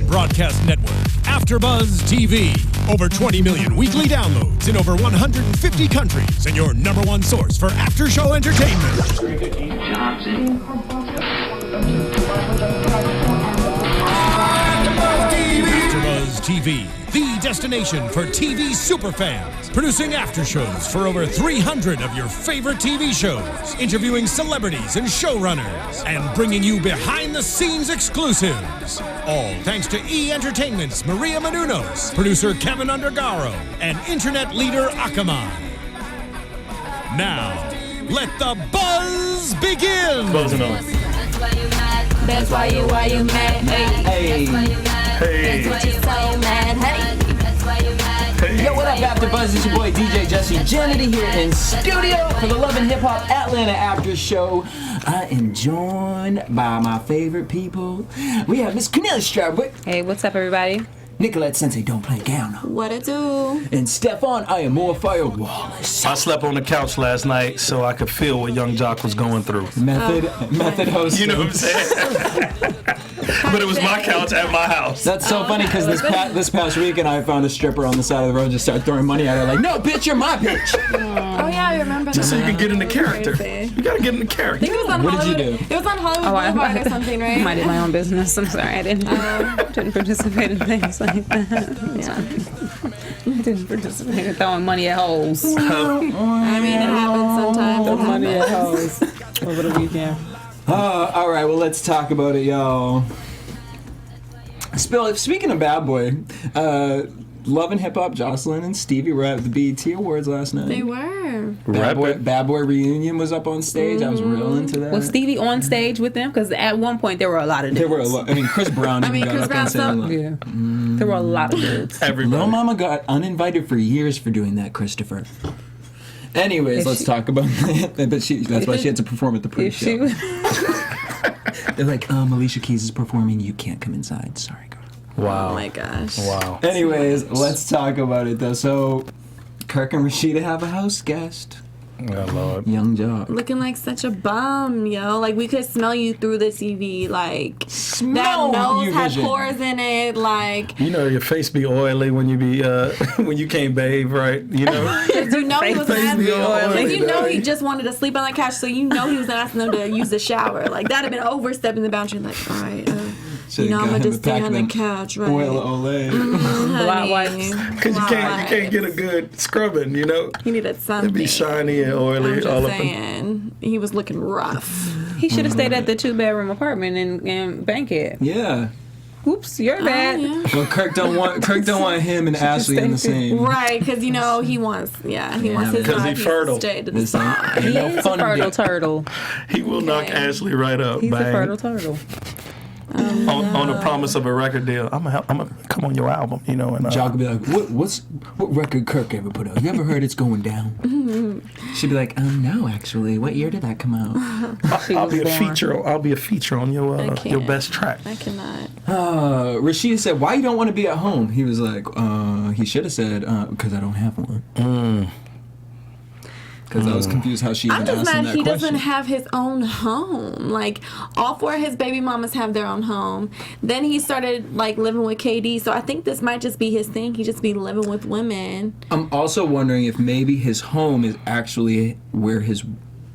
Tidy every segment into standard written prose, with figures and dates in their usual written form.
broadcast network, AFTERBUZZ TV. Over 20 million weekly downloads in over 150 countries, and your number one source for after-show entertainment. AFTERBUZZ TV, the destination for TV superfans, producing after shows for over 300 of your favorite TV shows, interviewing celebrities and showrunners, and bringing you behind-the-scenes exclusives. All thanks to E! Entertainment's Maria Menounos, producer Kevin Undergaro, and internet leader Akamai. Now, let the buzz begin! Buzzing on. That's why you mad. Hey. That's why you mad. Hey. That's why you so mad. Hey. That's why you mad. Hey. Yo, what up, AfterBuzz? It's your boy DJ Jesse Janedy here in studio for the Love and Hip Hop Atlanta After Show. I am joined by my favorite people. We have Miss Kennelia Stradwick. Hey, what's up, everybody? Nicolette Sensei Don't Play Gaona. What it do? And Stephaune Wallace. I slept on the couch last night so I could feel what Young Jock was going through. Method host. You know what I'm saying? But it was my couch at my house. That's so funny because this past weekend I found a stripper on the side of the road, just started throwing money at her like, no, bitch, you're my bitch. Oh yeah, I remember Just that. so you can get into character. Crazy. You gotta get into I character. think it was on What did you Hollywood. do? It was on Hollywood Boulevard or something, right? I minded my own business. I'm sorry. I didn't participate in things like that. I didn't participate in throwing money at holes. I mean, it happens sometimes. Throwing money at holes over the weekend. All right, well, let's talk about it, y'all. Speaking of Bad Boy, Love and Hip Hop, Jocelyn and Stevie were at the BET Awards last night. They were. Bad Boy Reunion was up on stage. I was real into that. Was Stevie on stage with them? Because at one point there were a lot of dudes. There were a lot. I mean, Chris Brown even got Chris up Brown and sang a lot. Yeah. There were a lot of dudes. Everybody. Lil Mama got uninvited for years for doing that, Christopher. Anyways, let's talk about that. But that's why she had to perform at the pre-show. They're like, Alicia Keys is performing. You can't come inside. Sorry, girl. Wow. Oh my gosh. Wow. Anyways, let's talk about it though. So, Kirk and Rashida have a house guest. Oh, Lord. Young Jock. Looking like such a bum, yo. Like, we could smell you through the TV. Like, Smell that nose you had vision. pores in it. Like, You know your face be oily when you be when you can't bathe, right? You know. you know he was Face asking. be oily, Like, you know dog. he just wanted to sleep on the couch, so you know he was asking them to use the shower. Like, that'd have been overstepping the boundary. Like, all right, you know, I'm gonna just stay on the couch, right? Oil Olay. Blot wipes. Because you can't get a good scrubbing, you know. He needed something. It'd be shiny and oily I'm just all up. saying, he was looking rough. He should have stayed at the 2-bedroom apartment in Bankhead. Yeah. Oops, you're bad. Yeah. Well, Kirk don't want him and Ashley in the same. Right, because you know he wants his Because life he fertile. to stay to the This ain't, side. ain't He no is a fun fertile yet. turtle. He will knock Ashley right up. He's bang. a fertile turtle. On the promise of a record deal. I'm gonna come on your album, you know. And Jock would be like, what record Kirk ever put out? You ever heard It's Going Down? She'd be like, no, actually. What year did that come out? I'll be a was born. feature. I'll be a feature on your can't. best track. I cannot. Rashida said, why you don't want to be at home? He was like, he should have said, because I don't have one. Because I was confused how she even I'm just asked him mad that he question. doesn't have his own home. Like, all 4 of his baby mamas have their own home. Then he started, like, living with KD. So I think this might just be his thing. He just be living with women. I'm also wondering if maybe his home is actually where his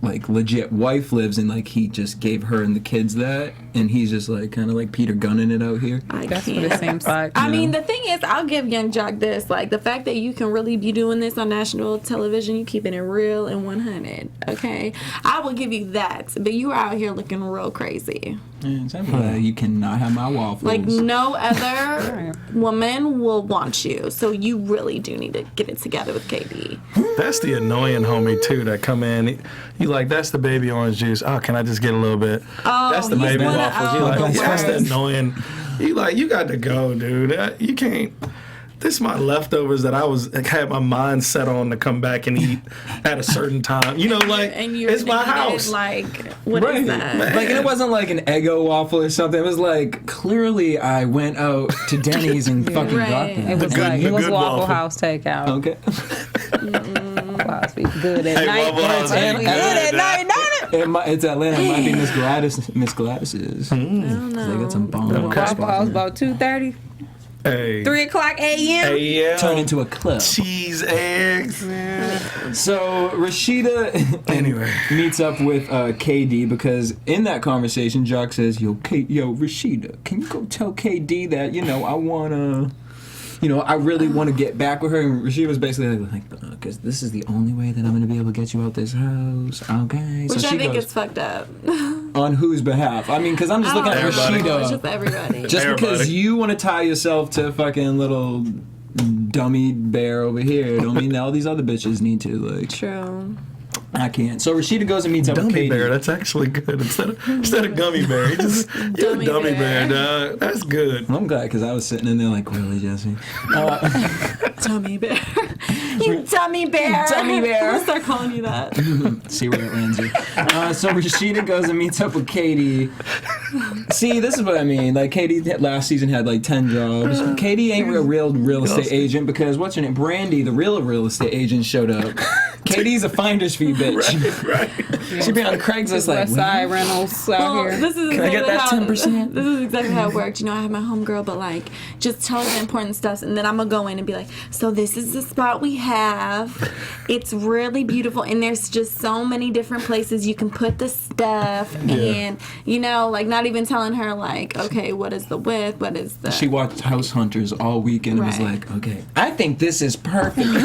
like legit wife lives, and like he just gave her and the kids that, and he's just like kind of like Peter Gunning it out here. That's what it seems like. I mean, the thing is, I'll give Young Jock this. Like, the fact that you can really be doing this on national television, you keeping it real and 100, okay? I will give you that. But you are out here looking real crazy. You cannot have my waffles. Like, no other woman will want you. So you really do need to get it together with KD. That's the annoying homie too that come in. You like, that's the baby orange juice. Oh, can I just get a little bit? Oh, that's the he's baby one of- waffles. You oh, like, the that's the worst. annoying. You like, you got to go, dude. You can't. This is my leftovers that I was had my mind set on to come back and eat at a certain time. You know, like, And you're it's my thinking house. It like, what is Right. that? Like, and it wasn't like an Eggo waffle or something. It was like, clearly I went out to Denny's and fucking got Right. that. It was good- like the it was good Waffle waffle. House takeout. Okay. Waffle House be good at Hey, night. Waffle House, and hey, good at night. It's Atlanta. It might be Miss Gladys's. I don't know. They got some bomb. Waffle House about 2:30. Hey. 3 o'clock a.m. Yeah. Turn into a club. Cheese, eggs. So Rashida Anyway. meets up with KD because in that conversation, Jock says, yo, Rashida, can you go tell KD that, I want to... I really want to get back with her. And she was basically like, because this is the only way that I'm going to be able to get you out this house. Okay. Which so I think is fucked up. On whose behalf? I mean, because I'm just looking at Everybody. Rashida. It's just everybody. Just because Everybody. you want to tie yourself to fucking little dummy bear over here, don't mean that all these other bitches need to. Like, True. I can't. So Rashida goes and meets up with Dummy Katie. bear, that's actually good. Instead of gummy bear, you're a Dummy dummy bear. bear, dog. That's good. I'm glad because I was sitting in there like, really, Jesse? Dummy bear. You dummy bear. Dummy bear. I'm gonna start calling you that. See where it lands you. So Rashida goes and meets up with Katie. See, this is what I mean. Like, Katie last season had like 10 jobs. Katie ain't a real estate agent because what's her name? Brandy, the real estate agent, showed up. Katie's a finder's fee bitch. Right. She'd be on Craigslist like, West Side Rentals out Well, here. this is Can I get that 10%? This is exactly how it worked. I have my homegirl, but like, just tell her the important stuff, and then I'm gonna go in and be like, so this is the spot we have. It's really beautiful, and there's just so many different places you can put the stuff, and like not even telling her like, okay, what is the width? What is the? She watched House Hunters all weekend and was Right. like, okay, I think this is perfect for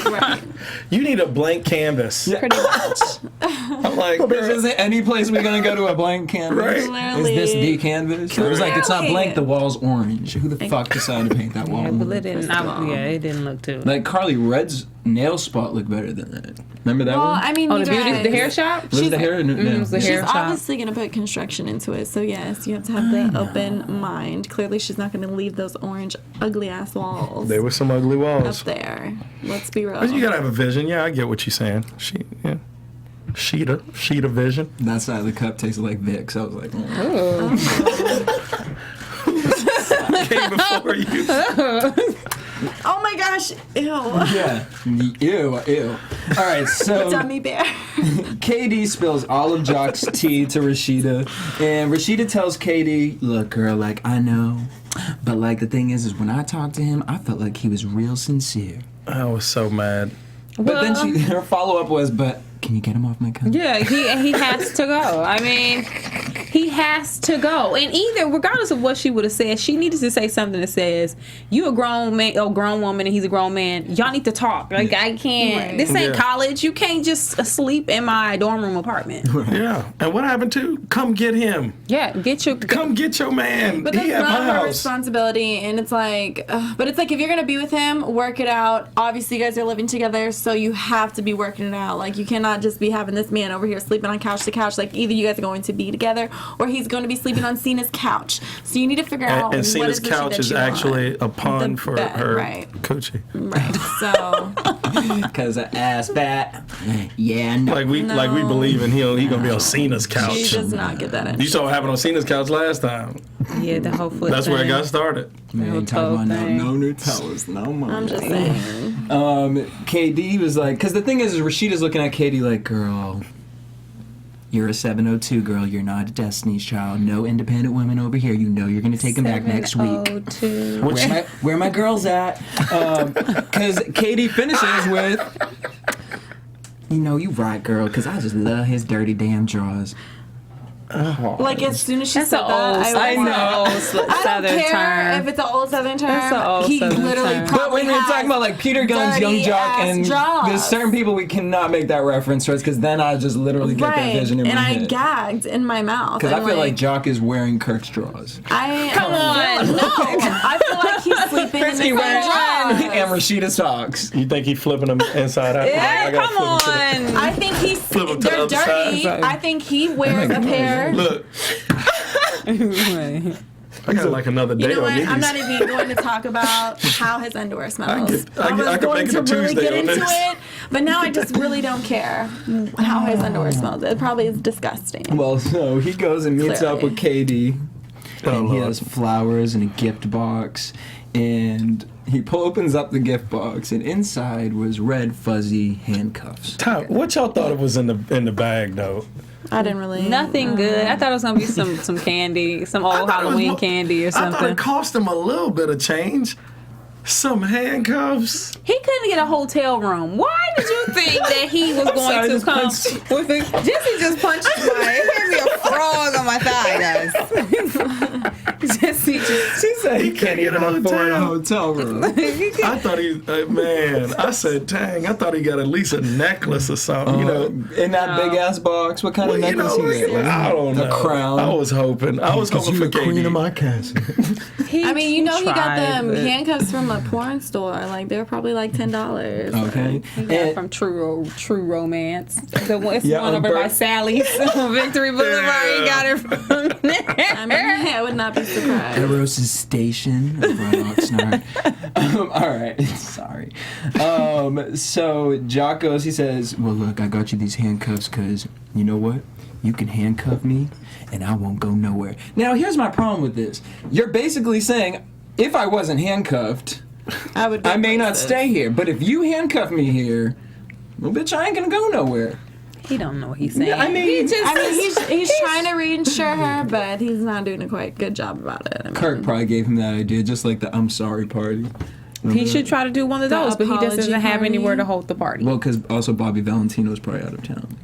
you. Right. You need a blank canvas. Pretty much. I'm like, Bitch, is it any place we're gonna go to a blank canvas? Right. Is Clearly. this the canvas? It was like, it's not Clearly. blank, the wall's orange. Who the fuck decided to paint that wall Yeah, but orange? it didn't look too. Like, Carly Red's nail spot looked better than that. Remember that Well, one? I mean, Oh, you the beauty, guys- the hair shop. Was it the hair? No. it was the She's hair shop. obviously going to put construction into it, so yes, you have to have the open mind. Clearly, she's not going to leave those orange, ugly ass walls there were some ugly up walls. there. Let's be real. But you gotta have a vision. Yeah, I get what you're saying. Sheet of vision. That side of the cup tasted like Vicks. I was like, oh. Came before you. Oh my gosh! Ew. Yeah. Ew. All right, so Dummy bear. Katie spills all of Jock's tea to Rashida, and Rashida tells Katie, look, girl, like, I know, but like the thing is when I talked to him, I felt like he was real sincere. I was so mad. But then her follow-up was, but can you get him off my couch? Yeah, he has to go. I mean, he has to go. And either, regardless of what she would have said, she needed to say something that says, "You a grown man, a grown woman, and he's a grown man. Y'all need to talk. Like, I can't. Right. This ain't Yeah. college. You can't just sleep in my dorm room apartment. Yeah. And what happened to? Come get him. Yeah, get your. Come get your man. But He that's at not my her house. responsibility, and it's like, but it's like if you're gonna be with him, work it out. Obviously, you guys are living together, so you have to be working it out. Like, you cannot just be having this man over here sleeping on couch to couch. Like, either you guys are going to be together, or he's going to be sleeping on Cena's couch. So you need to figure out. And what Cena's is the shit couch that is you want. actually a pun The for bed, her right. coochie. Right. So Because of ass fat. Yeah, no. Like we believe in he gonna be on Cena's she couch. does not get that in. You saw what happened on Cena's couch last time. Yeah, the whole flip. That's where it thing. got started. Man, ain't talking about thing. no Nutellas, no money. I'm just saying. KD was like, because the thing is Rashida's looking at Katie like, girl, you're a 702 girl. You're not a Destiny's Child. No independent women over here. You know you're going to take them back next week. 702. Where my girls at? Because Katie finishes with, you know, you right, girl, because I just love his dirty damn drawers. Like, as soon as she That's said an that, old. I I was know. like, I don't Southern care term. if it's an old Southern term. That's an old he Southern literally term. probably But when you're has talking about like Peter Gunn's Young dirty Jock ass and draws. there's certain people we cannot make that reference towards because then I just literally get that Right, vision in and my I head. gagged in my mouth. Because I I'm feel like Jock is wearing Kirk's drawers. Come on, no! I feel like he's sleeping in the same wearing drawers. And Rashida socks. You think he flipping them inside out? Yeah, I gotta come flip 'em to the- on. I think he's Flip 'em to the they're other side. dirty. I think he wears a pair. Look, I got like another day You know on what? these. I'm not even going to talk about how his underwear smells. I was could going make it to a really Tuesday get on into this. it, but now I just really don't care how his underwear smells. It probably is disgusting. Well, so he goes and meets up with Katie. Oh, And he Lord. has flowers and a gift box. And he opens up the gift box, and inside was red fuzzy handcuffs. Tom, what y'all thought it was in the bag though? I didn't really. Nothing good. I thought it was gonna be some candy, some old Halloween candy or I thought something. it cost him a little bit of change. Some handcuffs. He couldn't get a hotel room. Why did you think that he was going to come with a... Jesse just punched my. He had me a frog on my thigh, guys. Jesse just... She said he can't get even a afford a hotel. hotel room. I thought I said, dang, I thought he got at least a necklace or something, you know. In that big ass box, what kind of necklace he got? I don't know. A crown. I was hoping for the queen KD. of my castle. I mean, you know, he got tried, them but- handcuffs from a porn store. Like, they're probably like $10. Okay. He got from True Romance. It's Yeah, one on over by Bert- Sally's on Victory Boulevard. He got it from there. I mean, I would not be surprised. Eros' station over on Oxnard. All right, sorry. So Jock goes, he says, well, look, I got you these handcuffs because, you know what? You can handcuff me and I won't go nowhere. Now, here's my problem with this. You're basically saying, if I wasn't handcuffed, I may not stay here. But if you handcuff me here, well, bitch, I ain't gonna go nowhere. He don't know what he's saying. I mean, he's trying to reinsure her, but he's not doing a quite good job about it. I mean, Kirk probably gave him that idea, just like the I'm sorry party. He should try to do one of The those, but he just apology doesn't have party. anywhere to hold the party. Well, because also Bobby Valentino's probably out of town.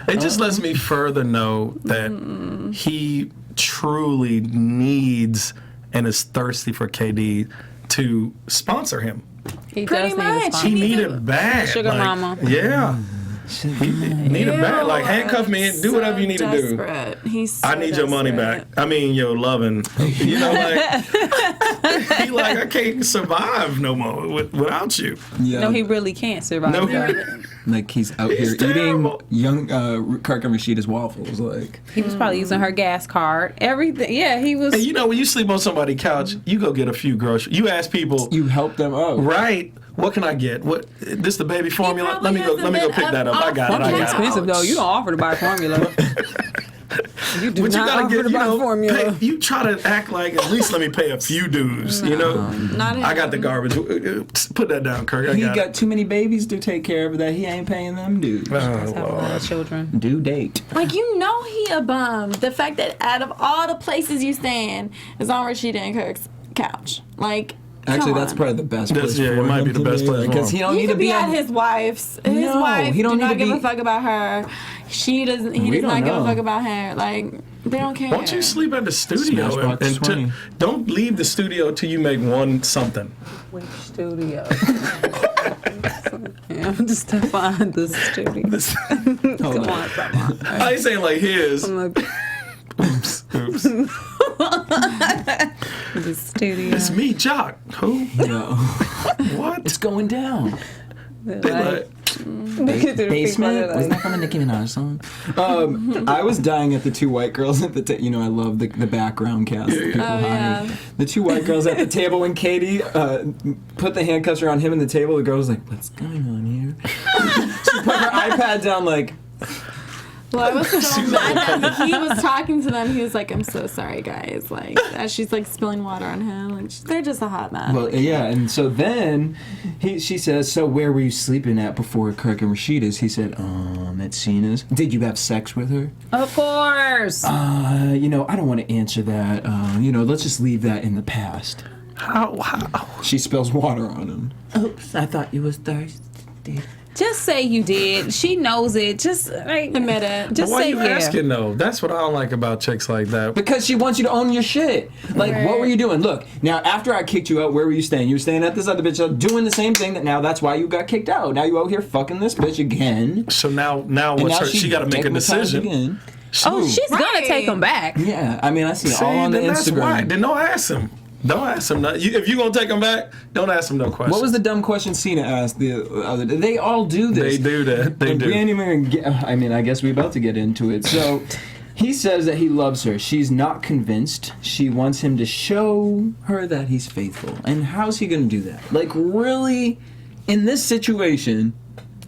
It just lets me further know that he truly needs and is thirsty for KD to sponsor him. He Pretty does need a much. sponsor. He needed bad. Sugar mama. Yeah. He needed bad. Like, handcuff me and do whatever you need to do. Desperate. He's so I need your money back. desperate. I mean, your loving. You know, like, he like, I can't survive no more without you. Yeah. No, he really can't survive. No, that. Like he's out He's here terrible. eating young Kirk and Rashida's waffles. Like He was probably using her gas card. Everything. Yeah, he was. And you know, when you sleep on somebody's couch, you go get a few groceries. You ask people, you help them out. right? What can I get? What this the baby formula? Let probably me go. has Let me a go bit pick that up. I got it. I Formula's got it. expensive though. You don't offer to buy formula. You do But you not gotta offer get, to you buy know, formula. you try to act like at least let me pay a few dues, you know? Not him. I got the garbage. Put that down, Kirk. I He got, got too many bababies to take care of that he ain't paying them dues. it. Oh, Have a lot Lord. of children. Due date. Like, you know he a bum. The fact that out of all the places you stand is on Rashida and Kirk's couch. Like, Actually, come that's on. probably the best That's- place yeah, for it might him be the to best place for because him. he don't He need to could be be at on his wife's. His No, wife he don't do need not to give be- a fuck about her. She doesn't. He We does not don't give a know. fuck about her. Like, they don't care. Why don't you sleep at the studio Smashbox and 20. don't leave the studio till you make one something. Which studio? Yeah, I'm just to find the studio. Come on, come on. I ain't saying like his. I'm like, Oops. the studio. It's me, Jock. Who? No. What? It's going down. They like, Basement? Wasn't that from a Nicki Minaj song? I was dying at the two white girls at the you know, I love the background cast. The people behind me. The two white girls at the table when Katie put the handcuffs around him and the table, the girl was like, what's going on here? She put her iPad down like, Well, I was so mad that he was talking to them. He was like, "I'm so sorry, guys." Like, as she's like spilling water on him, and they're just a hot mess. well, Like, yeah, and so then she says, so where were you sleeping at before Kirk and Rashida's? He said, at Cena's. Did you have sex with her? Of course. You know, I don't want to answer that. You know, let's just leave that in the past. how? She spills water on him. Oops, I thought you was thirsty. Just say you did. She knows it. Just like admit it. Just Why say you yeah. asking though? That's what I don't like about chicks like that. Because she wants you to own your shit. Like, Right. what were you doing? Look, now after I kicked you out, where were you staying? You were staying at this other bitch doing the same thing that now that's why you got kicked out. Now you out here fucking this bitch again. So now And what's now her? She got to make a stigmatized decision. again. Oh, she's gonna Right. take him back. Yeah, I mean, I see it See, all on the then that's why. Instagram. Then don't ask him. Don't ask him. If you gonna take him back, don't ask him no questions. What was the dumb question Cena asked the other day? They all do this. They do that. They And do. we ain't even get, I mean, I guess we're about to get into it. So, he says that he loves her. She's not convinced. She wants him to show her that he's faithful. And how's he going to do that? Like, really, in this situation,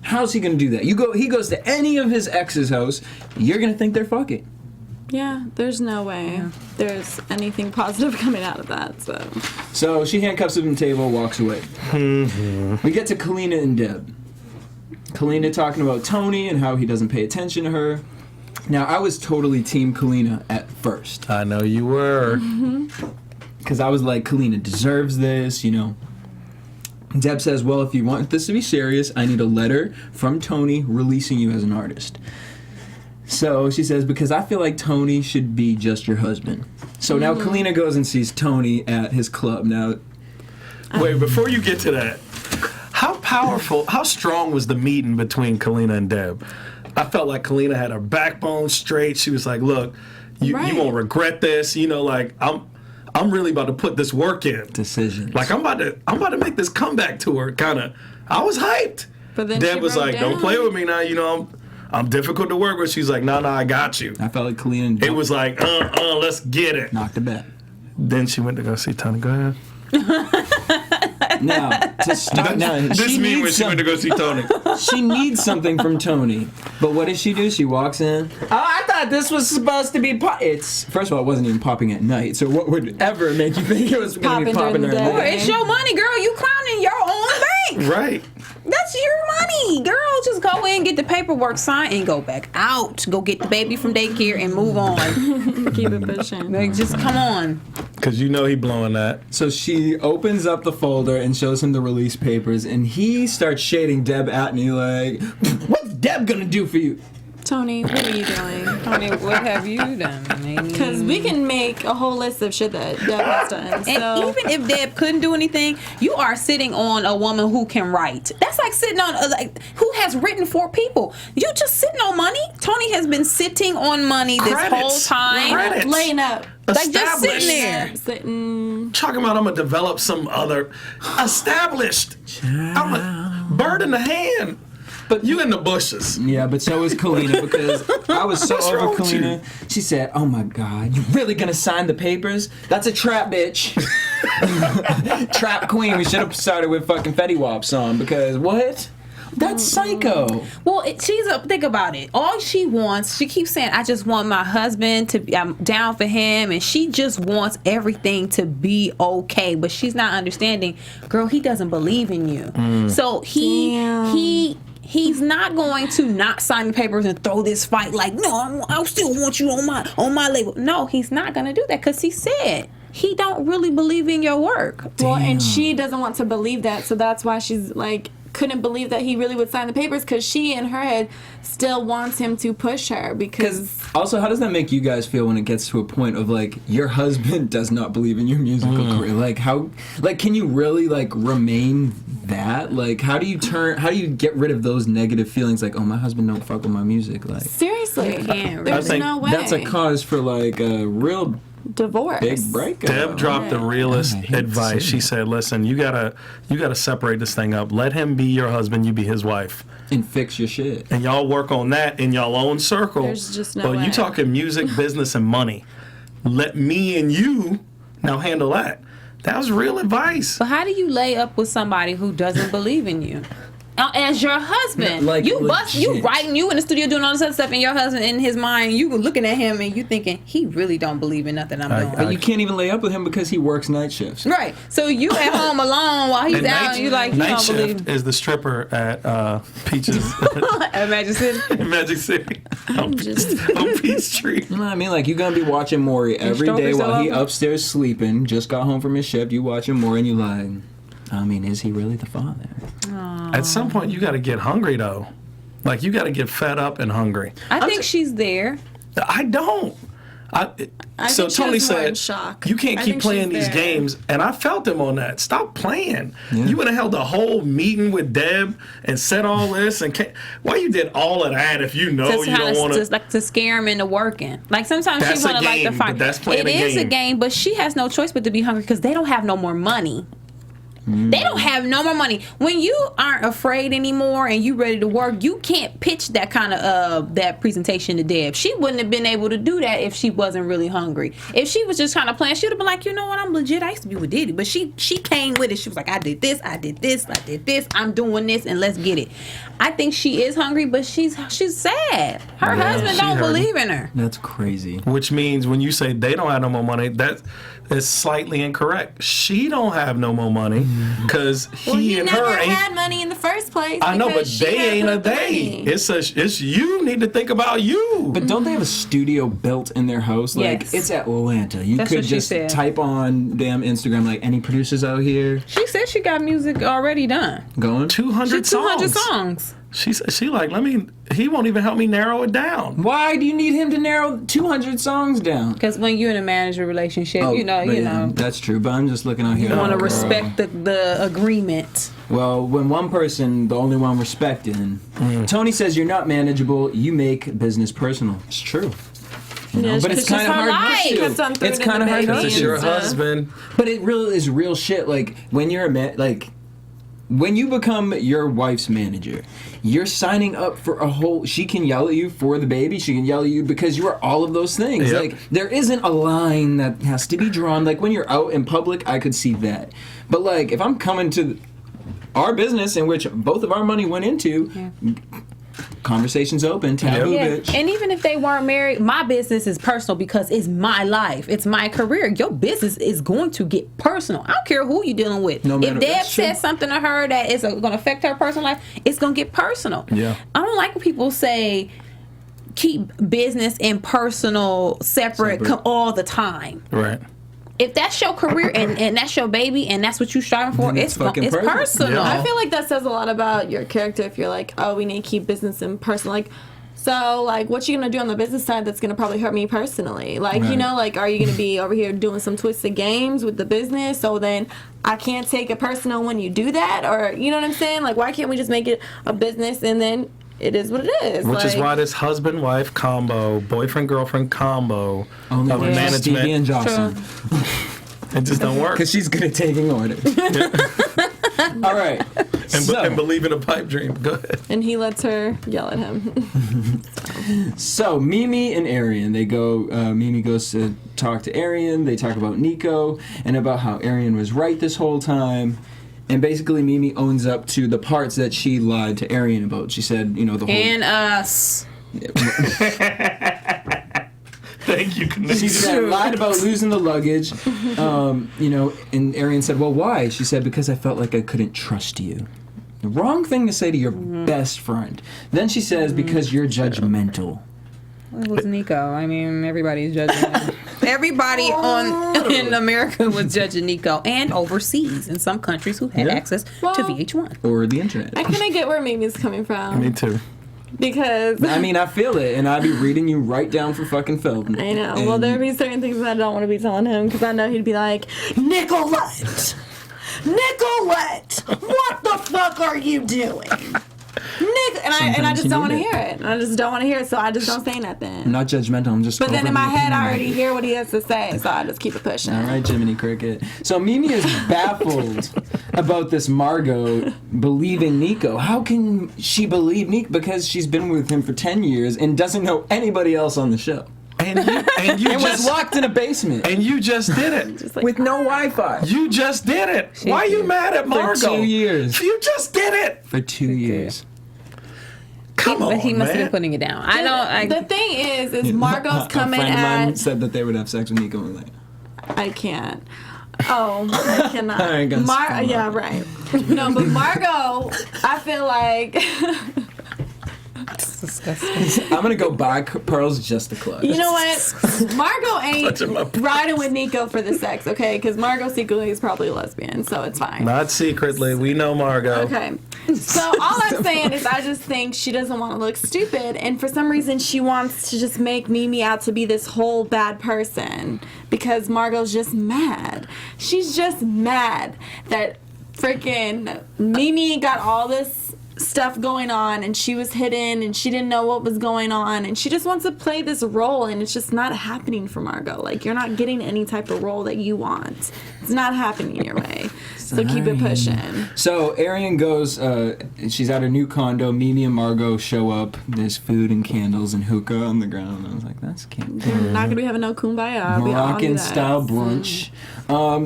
how's he going to do that? He goes to any of his ex's house, you're going to think they're fucking. Yeah, there's no way there's anything positive coming out of that. So she handcuffs him to the table, walks away. We get to Kalina and Deb. Kalina talking about Tony and how he doesn't pay attention to her. Now, I was totally Team Kalina at first. I know you were. Because I was like, Kalina deserves this, you know. Deb says, well, if you want this to be serious, I need a letter from Tony releasing you as an artist. So she says, because I feel like Tony should be just your husband. So now Kalina goes and sees Tony at his club. Now, wait, before you get to that, how powerful, how strong was the meeting between Kalina and Deb? I felt like Kalina had her backbone straight. She was like, look, you won't regret this. You know, like, I'm really about to put this work in. Decisions. Like, I'm about to make this comeback tour, kind of. I was hyped. But then Deb was like, don't play with me now, you know, I'm difficult to work with. She's like, no, I got you. I felt like Kalina and Deb. It was like, let's get it. Knocked a bet. Then she went to go see Tony. Go ahead. Now, to start, This means when she went to go see Tony. She needs something from Tony. But what does she do? She walks in. Oh, I thought this was supposed to be it's first of all, it wasn't even popping at night. So what would ever make you think it was going to be popping during the day? Boy, it's your money, girl. You clowning your own bank. Right. That's your money, girl. Just go in, get the paperwork signed, and go back out. Go get the baby from daycare and move on. Keep it pushing. Like, just come on. Because you know he blowing that. So she opens up the folder and shows him the release papers, and he starts shading Deb at me like, what's Deb gonna do for you? Tony, what are you doing? Tony, what have you done? Because we can make a whole list of shit that Deb has done. And even if Deb couldn't do anything, you are sitting on a woman who can write. That's like sitting on, who has written for people. You just sitting on money? Tony has been sitting on money this whole time. Credits. Laying up. Like just sitting there. Talking about I'm going to develop some other established. I'm a bird in the hand. But you in the bushes. Yeah, but so is Kalina, because I was so over Kalina. She said, oh my God, you really gonna sign the papers? That's a trap, bitch. Trap queen. We should have started with fucking Fetty Wap song, because what? That's psycho. Well, think about it. All she wants, she keeps saying, I just want my husband to, I'm down for him, and she just wants everything to be okay, but she's not understanding, girl, he doesn't believe in you. So he's not going to not sign the papers and throw this fight like, no, I still want you on my label. No, he's not going to do that, because he said he don't really believe in your work. Well, and she doesn't want to believe that, so that's why she's like, couldn't believe that he really would sign the papers, because she in her head still wants him to push her. Because also, how does that make you guys feel when it gets to a point of like your husband does not believe in your musical career? Like how, like, can you really like remain that? Like how do you get rid of those negative feelings? Like, oh, my husband don't fuck with my music. Like seriously, you can't. There's no way. That's a cause for like a real divorce. Big breakup. Deb dropped the realest advice. She said, listen, you gotta separate this thing up. Let him be your husband, you be his wife. And fix your shit. And y'all work on that in y'all own circle. There's just no way. You talking music, business, and money. Let me and you now handle that. That was real advice. But how do you lay up with somebody who doesn't believe in you? As your husband, like you writing, you in the studio doing all this other stuff, and your husband in his mind, you looking at him and you thinking he really don't believe in nothing I'm doing. But you can't even lay up with him because he works night shifts. Right. So you at home alone while he's out, and you like, you night don't shift believe. is the stripper at Peaches At Magic City. Magic City on Peachtree. You know what I mean? Like, you're gonna be watching Maury every day while he over? Upstairs sleeping. Just got home from his shift. You watching Maury and you like, I mean, is he really the father? At some point, you got to get hungry, though. Like, you got to get fed up and hungry. I think she's there. I don't. So think she Tony was more in said, shock. you can't I keep think playing she's these there. games. And I felt him on that. Stop playing. Yeah. You would have held a whole meeting with Deb and said all this. And why you did all of that if you know you don't want to? Like to scare him into working. Like sometimes That's she want to a like the game, fight. but that's playing It a is a game. game, but she has no choice but to be hungry because they don't have no more money. They don't have no more money. When you aren't afraid anymore and you ready to work, you can't pitch that kind of that presentation to Deb. She wouldn't have been able to do that if she wasn't really hungry. If she was just kind of playing, she would have been like, you know what, I'm legit. I used to be with Diddy, but she came with it. She was like, I did this, I did this, I did this. I'm doing this, and let's get it. I think she is hungry, but she's sad. Her husband don't believe in her. That's crazy. Which means when you say they don't have no more money, that is slightly incorrect. She don't have no more money because he and never her ain't had money in the first place. I know, but she they had ain't a the they. money. It's you need to think about you. But don't they have a studio built in their house? Like, Yes. it's Atlanta. You That's could what she just said. type on damn Instagram, like, any producers out here She said she got music already done. going? 200 200 songs. songs. She like, he won't even help me narrow it down. Why do you need him to narrow 200 songs down? Because when you're in a manager relationship, you know, That's true, but I'm just looking out here. you want to girl. respect the agreement. Well, when one person, the only one respecting, Tony says you're not manageable, you make business personal. It's true. You know? Yeah, But it's just kind of her hard life. not Because to. I'm through It's to kind of the hard not baby. It's to. your husband. But it really is real shit. Like, when you're a man, like, when you become your wife's manager, you're signing up for a whole. She can yell at you for the baby. She can yell at you because you are all of those things. Yep. Like, there isn't a line that has to be drawn. Like, when you're out in public, I could see that. But, like, if I'm coming to our business in which both of our money went into, conversation's open, taboo, bitch. And even if they weren't married, my business is personal because it's my life. It's my career. Your business is going to get personal. I don't care who you're dealing with. No matter- if Deb that's true. says something to her that is going to affect her personal life, it's going to get personal. Yeah. I don't like when people say keep business and personal separate. All the time. Right. If that's your career and that's your baby and that's what you're striving for, Then it's fucking it's perfect. personal. Yeah. I feel like that says a lot about your character if you're like, oh, we need to keep business and personal. Like, so, like, what you gonna do on the business side that's gonna probably hurt me personally? Like, you Right. know, like, are you gonna be over here doing some twisted games with the business? So then I can't take it personal when you do that, or you know what I'm saying? Like, why can't we just make it a business and then it is what it is? Which is Like, why this husband-wife combo, boyfriend-girlfriend combo Only of with Stevie and management, Jocelyn. it just don't work. Because she's good at taking orders. All right. And believe in a pipe dream. Go ahead. and he lets her yell at him. So Mimi and Arian, they go. Mimi goes to talk to Arian. They talk about Nico and about how Arian was right this whole time. And basically, Mimi owns up to the parts that she lied to Arian about. She said, you know, the whole. And us. Thank you, She Kennelia. said, lied about losing the luggage. You know, and Arian said, well, why? She said, because I felt like I couldn't trust you. The wrong thing to say to your best friend. Then she says, because you're judgmental. It was Nico. I mean, everybody's judging him. Everybody in America was judging Nico, and overseas in some countries who had Yeah. access to Well- VH1. Or the internet. I kind of get where Mimi's coming from. Me too. Because I mean, I feel it, and I'd be reading you right down for fucking Feldman. I know. Well, there'd be certain things that I don't want to be telling him because I know he'd be like, Nicolette! Nicolette! What the fuck are you doing? And I Sometimes just you don't want to need hear it. I just don't want to hear it, so I just don't say I'm nothing. not judgmental, I'm just But then in my overly head, I opinionated. already hear what he has to say, so I just keep it pushing. All right, Jiminy Cricket. So Mimi is baffled about this Margot believing Nico. How can she believe Nico? Because she's been with him for 10 years and doesn't know anybody else on the show. And you And was just locked in a basement and you just did it. Just like, with no Wi-Fi You just did it. Why are you mad at Margot? for 2 years. You just did it. For 2 years. Come on, But he must have man. been putting it down. I don't. the thing is Margot's coming A friend of mine at. said that they would have sex with Nico and like, I can't. Oh, I cannot. I ain't gonna say Yeah, right. No, but Margot, I feel like. It's disgusting. I'm gonna go buy pearls just to clutch. You know what? Margot ain't Touching my pearls. riding with Nico for the sex, okay? Because Margot secretly is probably a lesbian, so it's fine. Not secretly. We know Margot. Okay. So all I'm saying is I just think she doesn't want to look stupid, and for some reason she wants to just make Mimi out to be this whole bad person because Margot's just mad. She's just mad that freaking Mimi got all this stuff going on and she was hidden and she didn't know what was going on and she just wants to play this role and it's just not happening for Margot. Like, you're not getting any type of role that you want. It's not happening your way. So keep it pushing. So Arian goes, she's at her new condo. Mimi and Margot show up. There's food and candles and hookah on the ground. I was like, that's cute. They're not going to be having no kumbaya. Moroccan style brunch.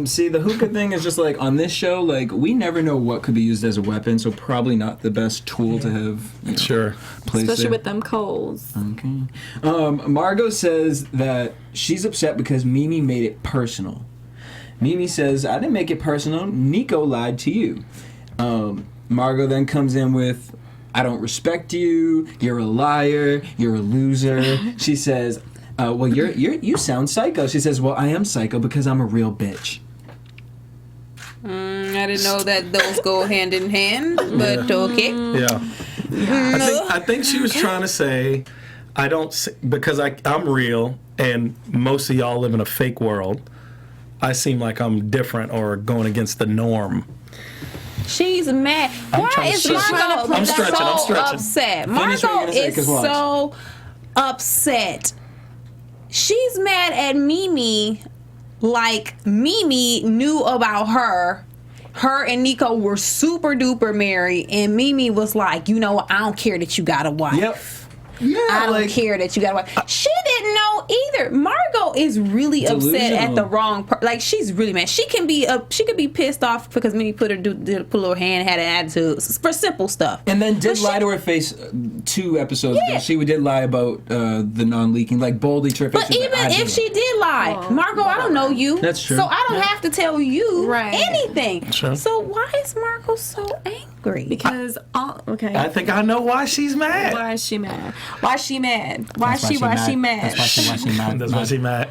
See, the hookah thing is just like, on this show, like, we never know what could be used as a weapon, so probably not the best tool to have. Sure. Especially with them coals. Okay. Margot says that she's upset because Mimi made it personal. Mimi says, I didn't make it personal. Nico lied to you. Margot then comes in with, I don't respect you. You're a liar. You're a loser. She says, well, you sound psycho. She says, well, I am psycho because I'm a real bitch. I didn't know that those go hand in hand, but okay. Yeah. I think she was trying to say, because I'm real and most of y'all live in a fake world. I seem like I'm different or going against the norm. She's mad. Why is Margot I'm stretching. upset? Margot is so upset. She's mad at Mimi like Mimi knew about her. Her and Nico were super duper married, and Mimi was like, you know, I don't care that you got a wife. Yep. Yeah, I don't care that you got a wife. She didn't know either. Margot is really upset at the wrong like, she's really mad. She can be pissed off because Mimi put her little hand, had an attitude for simple stuff. And then did lie to her face 2 episodes ago. She did lie about the non-leaking, like boldly to her face. But even if she did lie, Margot, I don't know you. That's true. So I don't have to tell you anything. Sure. So why is Margot so angry? Because I think I know why she's mad. Why is she mad? Why is she mad? Why is she mad? That's why she's mad.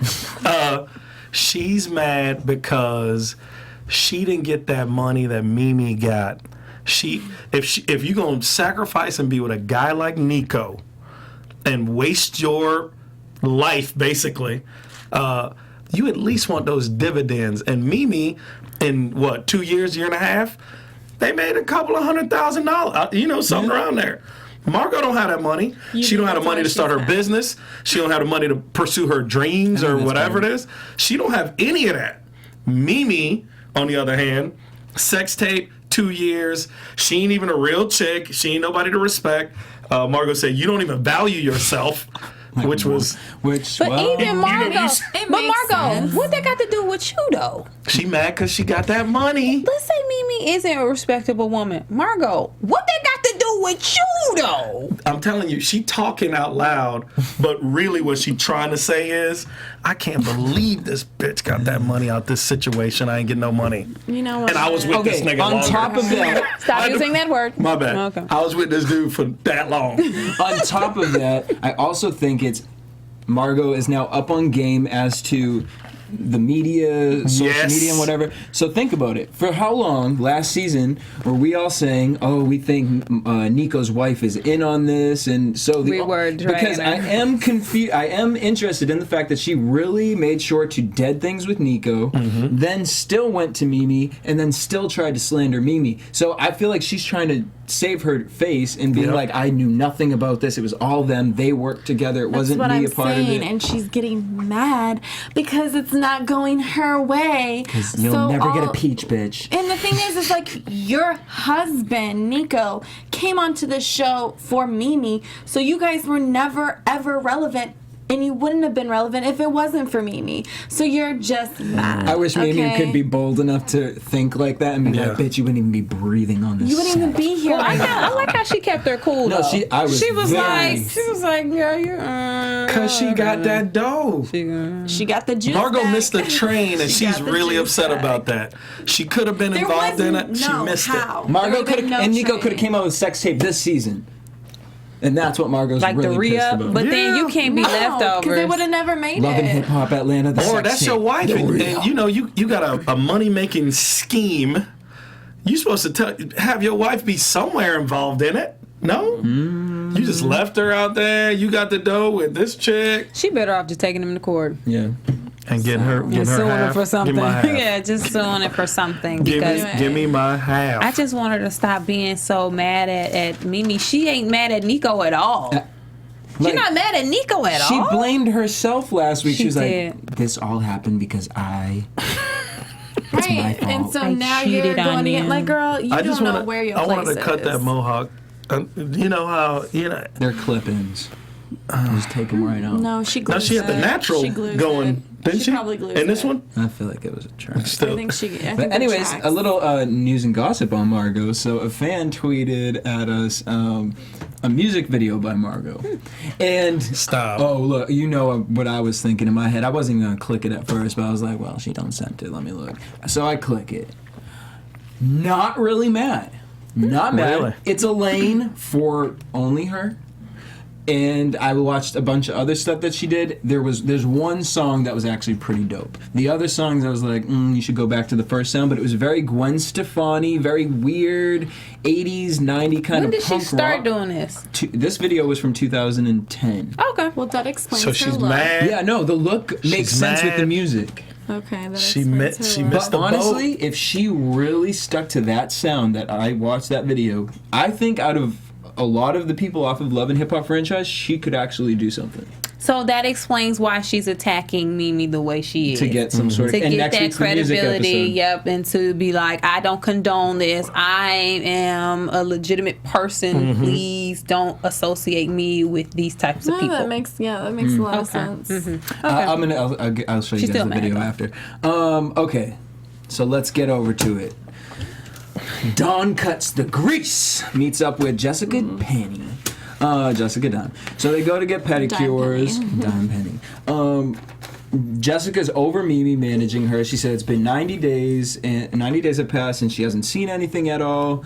She's mad because she didn't get that money that Mimi got. If you're gonna sacrifice and be with a guy like Nico and waste your life, basically, you at least want those dividends. And Mimi, in what, 2 years, year and a half, they made a couple of $100,000, something around there. Margot don't have that money. She don't have the money to start her business. She don't have the money to pursue her dreams or whatever it is. She don't have any of that. Mimi, on the other hand, sex tape, 2 years. She ain't even a real chick. She ain't nobody to respect. Margot said, you don't even value yourself. But even Margot, what that got to do with you though? She mad because she got that money. Let's say Mimi isn't a respectable woman. Margot, what that got to do with you though? I'm telling you, she talking out loud, but really what she trying to say is, I can't believe this bitch got that money out this situation. I ain't getting no money. You know what? And I was with this nigga on longer. Top of that, stop using that word. My bad. Okay. I was with this dude for that long. On top of that, I also think Margot is now up on game as to the media, social media and whatever. So think about it. For how long, last season, were we all saying, oh, we think Nico's wife is in on this? And so because I am confused, I am interested in the fact that she really made sure to dead things with Nico, then still went to Mimi, and then still tried to slander Mimi. So I feel like she's trying to save her face and being like, I knew nothing about this. It was all them. They worked together. It wasn't me a part of it. And she's getting mad because it's not going her way. Because you'll never get a peach, bitch. And the thing is like, your husband, Nico, came onto the show for Mimi, so you guys were never, ever relevant. And you wouldn't have been relevant if it wasn't for Mimi. So you're just mad. I wish Mimi could be bold enough to think like that and be like, bitch, you wouldn't even be breathing on this. You wouldn't even be here. Well, I like how she kept her cool. No, though. she was like, yeah, you. Cause she got that dough. She got the juice. Margot back. missed the train, and she's really upset about that. She could have been involved in it. She missed it. Margot could have, and Nico could have came out with sex tape this season. And that's what Margot's like really the pissed about. But then you can't be leftovers. Because they would have never made Love it. and Hip Hop Atlanta. Or that's your wife. And you got a money-making scheme. You're supposed to have your wife be somewhere involved in it. No? You just left her out there. You got the dough with this chick. She better off just taking him to court. Yeah. And getting her suing half. her for something. Give me my half. Yeah, just suing it for something. Give me my half. I just want her to stop being so mad at Mimi. She ain't mad at Nico at all. She's not mad at Nico at all. She blamed herself last week. She was did. like, this all happened because I It's my Right. fault. And so I now you're cheated on going to get you. like, girl, you don't know where your place is. I wanted to cut that mohawk. You know how They're clip-ins. Just take them right off. No, she glued now she had the it. natural She glued going, it. didn't she? Probably glued And this it. one, I feel like it was a try. I still. think But anyways, a little news and gossip on Margot. So a fan tweeted at us a music video by Margot. And Stop. Oh, look, you know what I was thinking in my head. I wasn't even going to click it at first, but I was like, well, she don't send it. Let me look. So I click it. Not really mad. Not mad. Really? It's a lane for only her. And I watched a bunch of other stuff that she did. There's one song that was actually pretty dope. The other songs I was like, you should go back to the first sound, but it was very Gwen Stefani, very weird 80s, 90s kind When of did punk she start rock. doing this? This video was from 2010. Okay. Well, that explains So her she's look. mad. Yeah, no, the look makes sense with the mad. music. Okay, that She explains missed her look. the But honestly, if she really stuck to that sound that I watched that video, I think out of a lot of the people off of Love and Hip Hop franchise, she could actually do something So that explains why she's attacking Mimi the way she is. to get some sort of To and get next that week's the music credibility, episode. yep, and to be like, I don't condone this. I am a legitimate person. Please don't associate me with these types of No, people. that makes a lot of sense. I'll show you She's guys still the mad, video though. after. Okay, so let's get over to it. Dawn cuts the grease. Meets up with Jessica Penny. Jessica Dime. So they go to get pedicures. Dime Penny. Jessica's over Mimi managing her. She said it's been 90 days, and 90 days have passed, and she hasn't seen anything at all.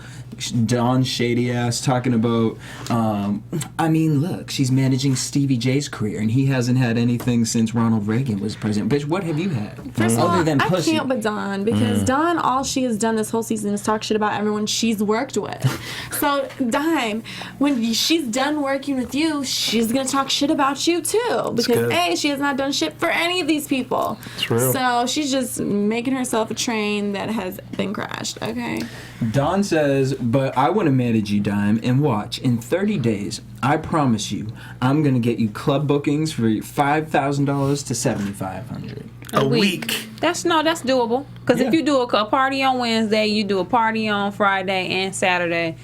Dawn's shady ass talking about, I mean, look, she's managing Stevie J's career, and he hasn't had anything since Ronald Reagan was president. Bitch, what have you had? First of all, other than I pussy? can't but Dawn, because Dawn, all she has done this whole season is talk shit about everyone she's worked with. So, Dime, when she's done working with you, she's going to talk shit about you too. Because, good. A, she has not done shit for any of these people. True. So, she's just making herself a train that has been crashed, okay? Dawn says, but I want to manage you, Dime, and watch. In 30 days, I promise you, I'm going to get you club bookings for $5,000 to $7,500. A week. That's doable. Because Yeah. if you do a party on Wednesday, you do a party on Friday and Saturday.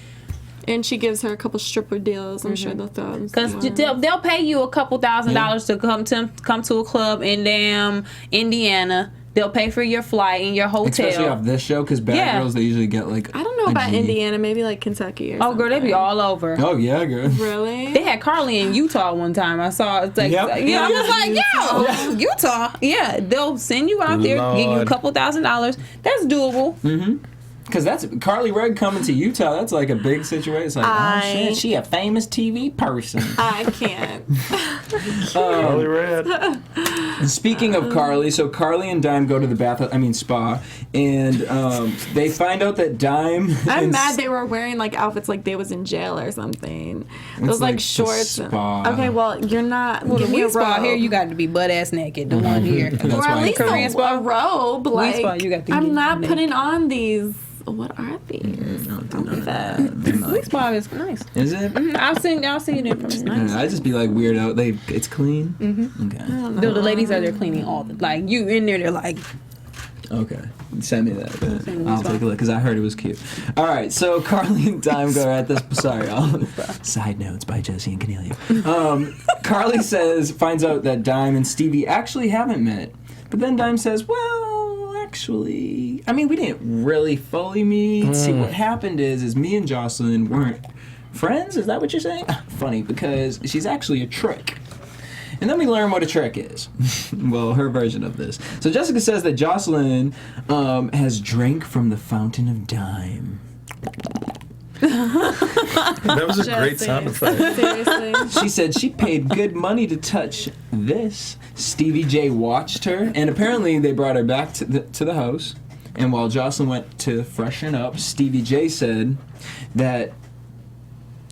And she gives her a couple stripper deals. I'm sure they'll throw them. Because they'll pay you a couple $1,000 to come to a club in damn Indiana. They'll pay for your flight and your hotel. Especially off this show, because Bad Girls, they usually get like I don't know a about G. Indiana, maybe like Kentucky or Oh, girl, they something. be all over. Oh, yeah, girl. Really? They had Carly in Utah one time. I saw it's like, Yep. yeah, I was like, yo, Utah. Yeah, they'll send you out there, give you a Lord. couple $1,000. That's doable. Because that's Carly Rae coming to Utah. That's like a big situation. It's like, oh shit, she a famous TV person. I can't. Carly Red. Speaking of Carly, so Carly and Dime go to the spa, and they find out that Dime. I'm mad they were wearing like outfits like they was in jail or something. Those like like the shorts. spa. Okay, well you're not. Well, the give me a weed spa robe. here, you got to be butt ass naked. The one here. That's or why at least Korean spa? a robe. Like spa, you got to I'm get not naked. putting on these. What are these? Don't do that. Weed spa is nice. Is it? I'll send you the information. I just be like weird out. It's clean. Okay. The ladies are there cleaning all the you in there. They're like, Okay. Send me that. I'll take a look because I heard it was cute. All right. So Carly and Dime go at this. Sorry, Side Notes by Jesse and Kennelia. Carly finds out that Dime and Stevie actually haven't met, but then Dime says, well, actually, I mean, we didn't really fully meet. See, what happened is me and Jocelyn weren't friends. Is that what you're saying? Funny, because she's actually a trick. And then we learn what a trick is. Well, her version of this. So Jessica says that Jocelyn has drank from the fountain of Dime. That was a great sound effect. Seriously. She said she paid good money to touch this. Stevie J watched her, and apparently they brought her back to the house. And while Jocelyn went to freshen up, Stevie J said that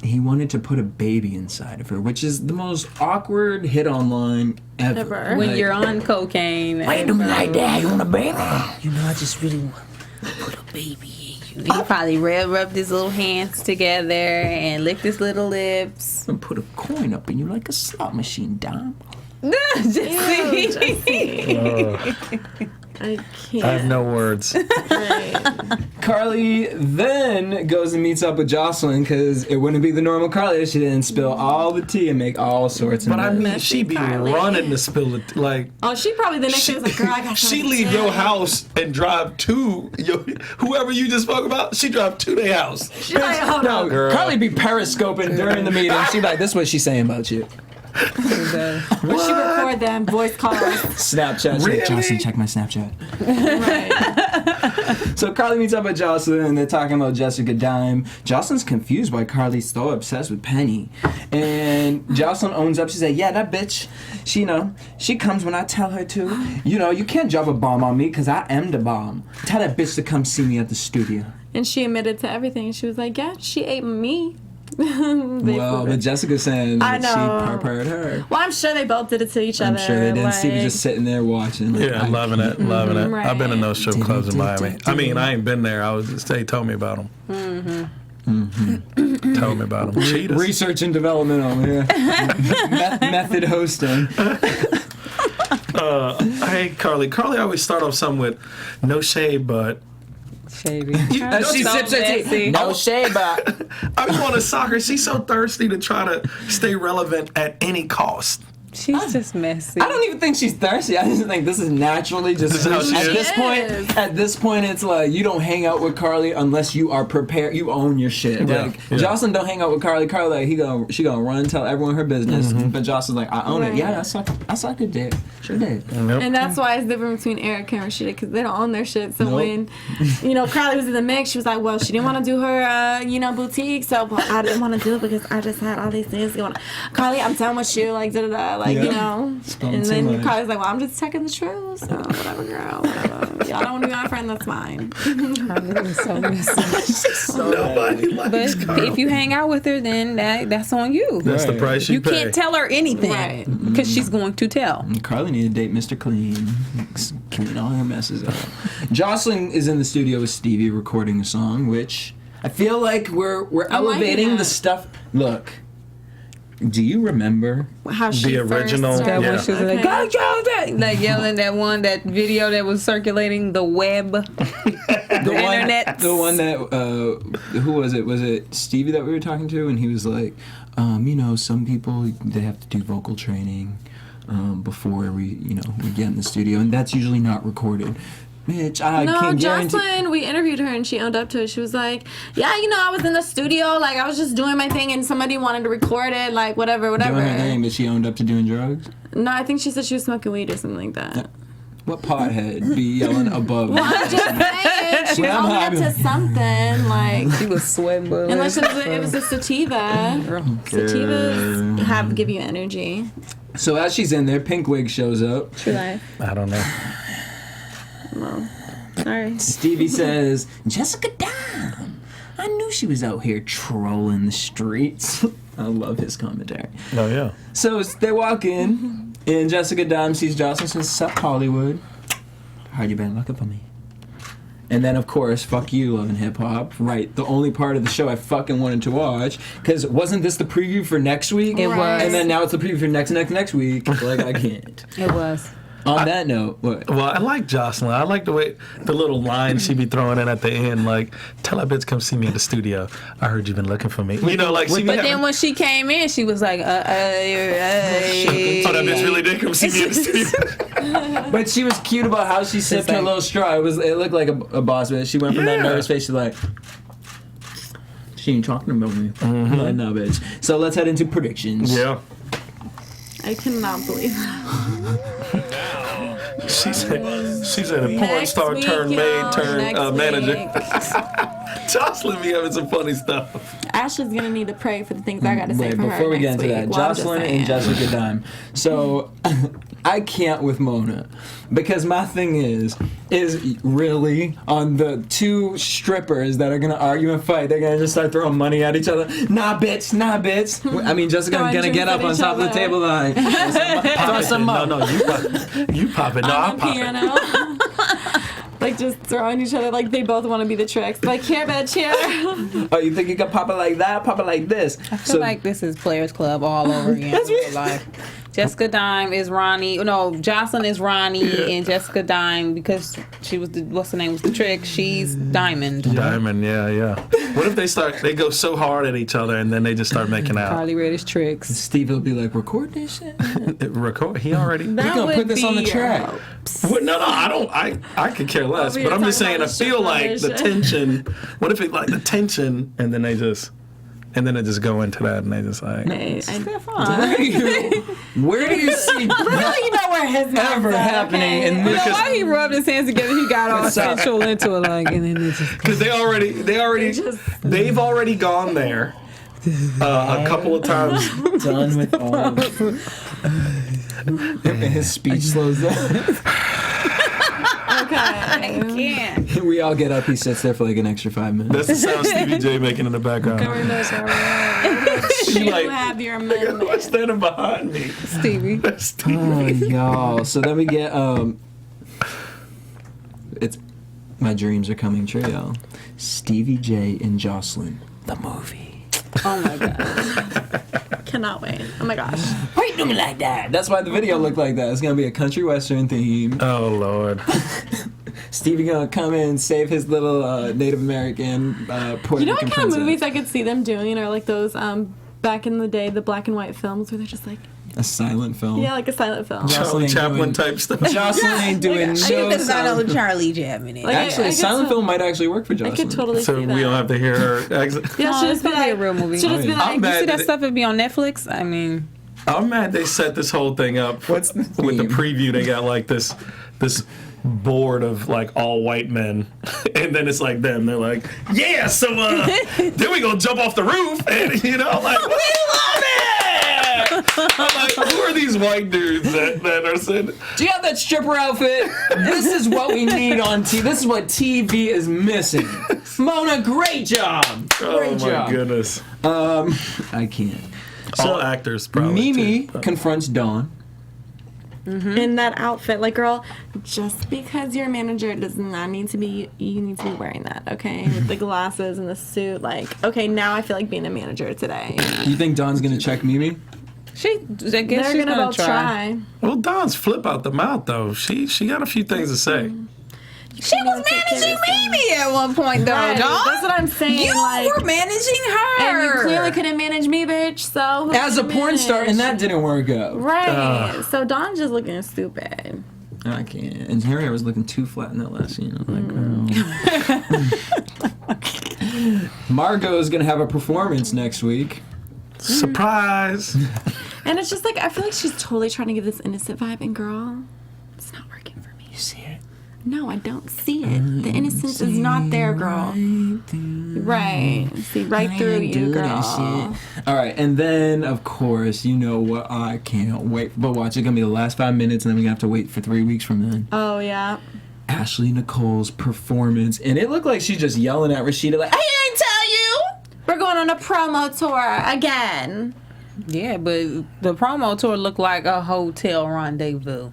he wanted to put a baby inside of her, which is the most awkward hit-on line ever. when Like, you're on cocaine. "Why you do me like that? You want a baby?" You know, I just really want to put a baby in you. He probably rubbed his little hands together and licked his little lips. And put a coin up in you like a slot machine, Dime. Jesse. I can't. I have no words. Right. Carly then goes and meets up with Jocelyn because it wouldn't be the normal Carly if she didn't spill all the tea and make all sorts of But I mess. mean, she be Carly. running to spill it. Like, Oh, she probably the next day was like, girl, I got she something leave to your tell you. house and drive to whoever you just spoke about. She drive to their house. She's like, hold No, on. Girl. Carly be periscoping during the meeting. She like, this is what she's saying about you. When she record them voice calls. Snapchat. She's Really? like, Jocelyn, check my Snapchat. Right. So Carly meets up with Jocelyn and they're talking about Jessica Dime. Jocelyn's confused why Carly's so obsessed with Penny. And Jocelyn owns up. She's like, yeah, that bitch, she comes when I tell her to. You can't drop a bomb on me because I am the bomb. Tell that bitch to come see me at the studio. And she admitted to everything. She was like, yeah, she ate me. Well, but Jessica's saying I that she know. prepared her. Well, I'm sure they both did it to each I'm other. sure they didn't. Like, Stevie just sitting there watching. Like, Yeah, loving it, loving it. Right. I've been in those strip clubs in Miami. I mean, I ain't been there. They told me about them. Told me about them. Cheaters. Research and development on here. Method hosting. Hey, Carly. Carly always start off something with no shade, but Shady. She sips her tea. No shade, but I just want to soccer. She's so thirsty to try to stay relevant at any cost. She's just messy. I don't even think she's thirsty. I just think this is naturally just This is how she at is. this point. Yes. At this point, it's like you don't hang out with Carly unless you are prepared. You own your shit. Yeah, Like yeah. Jocelyn don't hang out with Carly. Carly like she gonna run and tell everyone her business. But Jocelyn's like, I own it. Right. Yeah, I suck a dick. Sure did. Yep. And that's why it's different between Erica and Rashida because they don't own their shit. So Nope. when, Carly was in the mix, she was like, well, she didn't want to do her, boutique. So but I didn't want to do it because I just had all these things going on. Carly, I'm done with you. Like, da-da-da. Like, Yeah. Spelling And too then much. Carly's like, well, I'm just checking the truth. So whatever, girl. Whatever. Y'all don't want to be my friend, that's fine. Carly is so messy. Nobody likes But Carly. if you hang out with her, then that's on you. That's the Right. price You pay. can't tell her anything Right. because she's going to tell. Carly need to date Mr. Clean. Clean all her messes up. Jocelyn is in the studio with Stevie recording a song, which I feel like we're elevating that. the stuff. Look, do you remember? How she The original- first That started. one she was like, Okay. "Go, Joe!" Like yelling that video that was circulating the web, the internet. The one that who was it? Was it Stevie that we were talking to? And he was like, some people they have to do vocal training before we get in the studio, and that's usually not recorded. Bitch, I No, can't guarantee. Jocelyn, we interviewed her and she owned up to it. She was like, yeah, I was in the studio, like I was just doing my thing and somebody wanted to record it, like whatever. Doing her thing, but she owned up to doing drugs. No, I think she said she was smoking weed or something like that. What pothead be yelling above? Well, I'm just saying, she When I'm owned up high- to something, like, She was sweating, but unless it was a sativa. Sativas give you energy. So as she's in there, Pink Wig shows up. True life. I don't know. Well, sorry. Stevie says, Jessica Dime. I knew she was out here trolling the streets. I love his commentary. Oh yeah. So they walk in, and Jessica Dime sees Jocelyn, says, "Sup, Hollywood? Heard you been looking for me." And then, of course, fuck you, Love and Hip Hop. Right, the only part of the show I fucking wanted to watch. Because wasn't this the preview for next week? It was. And then now it's the preview for next week. Like, I can't. it was. On that note, what? Well, I like Jocelyn. I like the way the little line she be throwing in at the end, like, "Tell that bitch come see me in the studio. I heard you've been looking for me." Like she. But then when she came in, she was like, oh, that bitch really did come see me in the studio. But she was cute about how she sipped her like- little straw. It looked like a boss bitch. She went from that Yeah. nervous face to like, she ain't talking about me. Like, no, bitch. So let's head into predictions. Yeah. I cannot believe that. She's a porn Next star week, turned maid y'all, turned next manager. week. Jocelyn be having some funny stuff. Ashley's gonna need to pray for the things I gotta say Wait, for her before we get next into week. that, Well, I'm just Jocelyn saying. and Jessica Dime. So I can't with Mona because my thing is really on the two strippers that are gonna argue and fight. They're gonna just start throwing money at each other. Nah, bitch. I mean, Jessica's Throwing gonna get drinks up at on each top of the other. table like, throw some up. No, you pop it. No, On I the pop it. piano. Like just throwing each other like they both want to be the tricks. Like here, bitch, here. Oh, you think you can pop it like that? Pop it like this. I feel like this is Players Club all over again in real life. Jessica Dime is Ronnie. No, Jocelyn is Ronnie, and Jessica Dime, because she was what's her name, was the trick. She's Diamond. Diamond, yeah. What if they go so hard at each other and then they just start making out? Carly Rae is tricks. Steve will be like, record this shit. Record? He already. We're gonna put this on the track. What? No, I could care less. But I'm just saying, I feel like the tension. What if it like the tension, and then they just go into that, and they just like. Where do you see Really, you know where his mouth's ever at, happening okay? in You know this? why he rubbed his hands together? He got all sensual into it, like, and then it just. Because they've already gone there a couple of times. Done with all of it. And his speech slows down. Okay. I can't. We all get up. He sits there for like an extra 5 minutes. That's the sound Stevie J making in the background. You like, have your amendment. What's standing behind me? Stevie. That's Stevie. Oh, y'all. So then we get it's my dreams are coming true, y'all. Stevie J and Jocelyn, the movie. Oh my god. Cannot wait. Oh my gosh. Why you doing me like that? That's why the video looked like that. It's gonna be a country western theme. Oh Lord. Stevie gonna come in, save his little Native American Puerto Rican You know what kind princess. of movies I could see them doing are like those back in the day, the black and white films where they're just like, A silent film. yeah, like a silent film. Charlie Jocelyn Chaplin doing- type stuff. Jocelyn ain't doing I no think there's not silent no Charlie Jam in it. Like, Actually, I a could silent to- film might actually work for I Jocelyn. could totally So see that. we don't have to hear her exit. Yeah, No, she'll it's just be gonna be like, a real movie. she'll just be Oh, yeah. like, I'm You mad see that that stuff that be on Netflix? I mean, I'm mad they set this whole thing up What's the with the theme? preview. They got like this board of like all white men, and then it's like them. They're like, yeah, so then we gonna jump off the roof, and you know, like we love it. I'm like, who are these white dudes that are sitting? Do you have that stripper outfit? This is what we need on TV. This is what TV is missing. Mona, great job. Oh Great my job. goodness! I can't. All actors probably. Mimi too. confronts Dawn. in that outfit, like, girl, just because you're a manager does not need to be, you need to be wearing that, okay? With the glasses and the suit, like, okay, now I feel like being a manager today. You think Dawn's gonna check Mimi? I guess They're she's gonna gonna both try. try. Well, Dawn's flip out the mouth though. She got a few things to say. She was managing Mimi at one point, though, Right, dog. that's what I'm saying. You like, were managing her. and you clearly couldn't manage me, bitch. So who As a can porn star, and that manage? didn't work out. Right. So Dawn's just looking stupid. I can't. And her hair was looking too flat in that last scene. I'm like, girl. Margot's gonna have a performance next week. Surprise! And it's just like, I feel like she's totally trying to give this innocent vibe, and girl, it's not working for me. You see it? No, I don't see it. The innocence is not there, girl. Right. See right through you, girl. All right, and then of course, you know what? I can't wait. But watch, it's gonna be the last 5 minutes, and then we're gonna have to wait for 3 weeks from then. Oh, yeah. Ashley Nicole's performance, and it looked like she's just yelling at Rashida like, I didn't tell you! We're going on a promo tour again. Yeah, but the promo tour looked like a hotel rendezvous.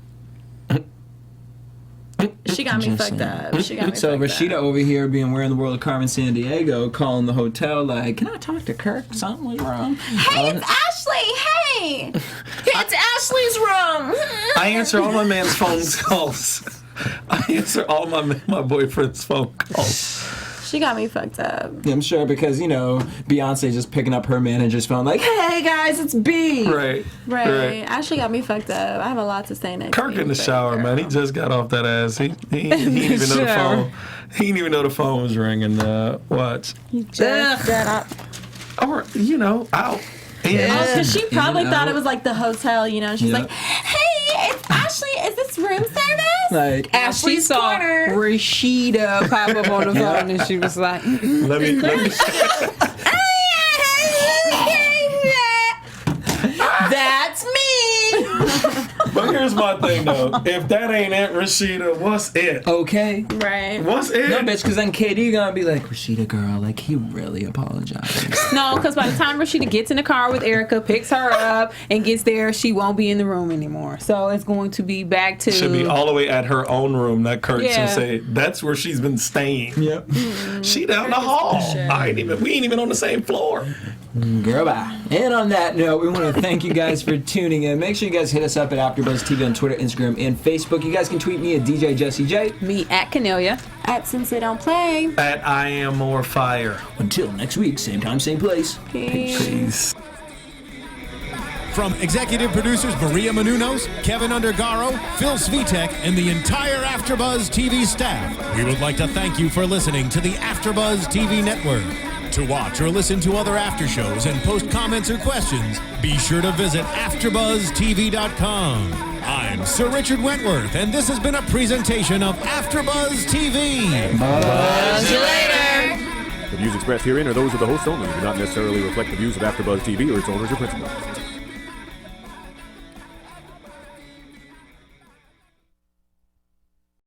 She got me Just fucked saying. up. She got me So fucked Rashida up. over here being wearing the World of Carmen San Diego, calling the hotel like, can I talk to Kirk? Something was wrong. Hey, it's Ashley! Hey! It's Ashley's room! I answer all my man's phone calls. I answer all my boyfriend's phone calls. She got me fucked up. I'm sure because, you know, Beyonce just picking up her manager's phone like, hey guys, it's B. Right. Right. Ashley got me fucked up. I have a lot to say next Kirk week, in the but shower, man. He girl. just got off that ass. He didn't even know the Shower. phone. He didn't even know the phone was ringing. Watch. Just got up. Or, you know, out. And Because she probably and thought out. it was like the hotel, you know. She's Yeah. like, hey, it's Ashley. Is this room service? Like, She Ashley's saw corner. Rashida pop up on the phone, and she was like, let me That's me. But here's my thing, though. If that ain't it, Rashida, what's it? Okay. Right. What's it? No, bitch, because then KD gonna be like, Rashida, girl, like, he really apologized. no, because by the time Rashida gets in the car with Erica, picks her up, and gets there, she won't be in the room anymore. So it's going to be back to Should be all the way at her own room that Kurt Yeah. should say, that's where she's been staying. Yep. She down the hall. We ain't even on the same floor. Girl, bye. And on that note, we want to thank you guys for tuning in. Make sure you guys hit us up at AfterBuzz TV on Twitter, Instagram, and Facebook. You guys can tweet me at DJ Jesse J. Me at Kennelia. At Sensei Don't Play. At I Am More Fire. Until next week, same time, same place. Peace. From executive producers Maria Menounos, Kevin Undergaro, Phil Svitek, and the entire AfterBuzz TV staff, we would like to thank you for listening to the AfterBuzz TV network. To watch or listen to other after shows and post comments or questions, be sure to visit AfterBuzzTV.com. I'm Sir Richard Wentworth, and this has been a presentation of AfterBuzz TV. Buzz you later. The views expressed herein are those of the host only and do not necessarily reflect the views of AfterBuzz TV or its owners or principals.